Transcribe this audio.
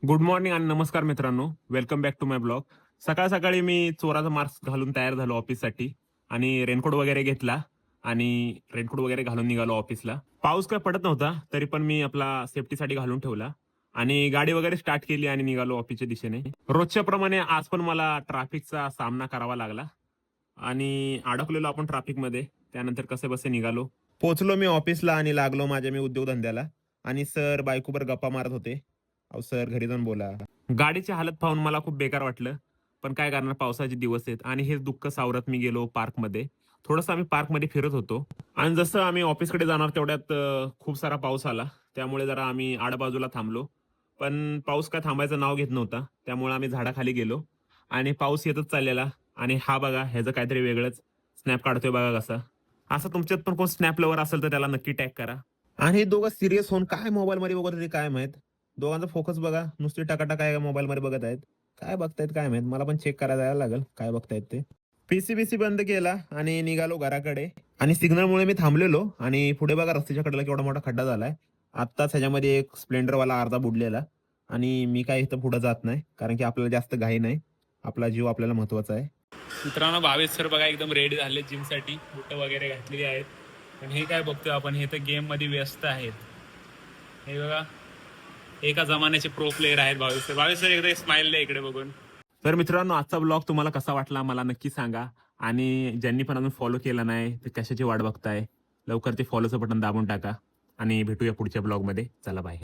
Good morning आणि नमस्कार मित्रांनो, welcome back to my blog. सकाळ सकाळी मी चोराचा मास्क घालून तयार झालो ऑफिससाठी आणि रेनकोट वगैरे घेतला आणि रेनकोट वगैरे घालून निघालो ऑफिसला. पाऊस काय पडत नव्हता, तरी पण मी आपला सेफ्टीसाठी घालून ठेवला आणि गाडी वगैरे स्टार्ट केली आणि निघालो ऑफिसच्या दिशेने. रोजच्या प्रमाणे आज पण मला ट्रॅफिकचा सामना करावा लागला आणि अडकलेलो आपण ट्रॅफिकमध्ये. त्यानंतर कसेबसे निघालो. पोहोचलो मी ऑफिसला आणि लागलो माझ्या मी उद्योगधंद्याला आणि सर बायकोवर गप्पा मारत होते. अहो सर घरी जाऊन बोला. गाडीची हालत पाहून मला खूप बेकार वाटलं. पण काय करणार, पावसाचे दिवस आहेत आणि हेच दुःख सावरत मी गेलो पार्कमध्ये. थोडंसं आम्ही पार्कमध्ये फिरत होतो आणि जसं आम्ही ऑफिसकडे जाणार तेवढ्यात खूप सारा पाऊस आला. त्यामुळे जरा आम्ही आडबाजूला थांबलो. पण पाऊस काय थांबायचं नाव घेत नव्हता. त्यामुळे आम्ही झाडाखाली गेलो आणि पाऊस येतच चाललेला आणि हा बघा ह्याचं काहीतरी वेगळंच स्नॅप काढतोय बघा कसा. असं तुमच्यात पण कोण स्नॅप लवर असेल तर त्याला नक्की टॅग करा. आणि हे दोघं सिरियस होऊन काय मोबाईलमध्ये बघत होते काय माहित. दोघांचा फोकस बघा, नुसती टाकाटाका आहे मोबाईलमध्ये बघत आहेत. काय बघतायत काय माहित, मला पण चेक करायला जायला लागेल काय बघतायत ते. पीसी बंद केला आणि निघालो घराकडे आणि सिग्नलमुळे मी थांबलेलो आणि पुढे बघा रस्त्याच्या कडेला केवढा मोठा खड्डा झालाय. आत्ताच ह्याच्यामध्ये एक स्प्लेंडरवाला अर्धा बुडलेला आणि मी काय इथं पुढे जात नाही कारण की आपल्याला जास्त घाई नाही. आपला जीव आपल्याला महत्वाचा आहे. मित्रांनो, भावेश सर बघा एकदम रेडी झाले जिमसाठी, बुट वगैरे घातलेली आहेत. पण हे काय बघतोय आपण, हे तर गेम मध्ये व्यस्त आहेत. हे बघा, एका जमान्याचे प्रो प्लेयर आहेत भावेश सर. भावेश सर एकदा स्माइल द्या इकडे बघून. तर मित्रांनो, आजचा ब्लॉग तुम्हाला कसा वाटला मला नक्की सांगा आणि ज्यांनी पण अजून फॉलो केला नाही ते कशाची वाट बघताय, लवकर ते फॉलोचं बटन दाबून टाका आणि भेटूया पुढच्या ब्लॉगमध्ये. चला बाय.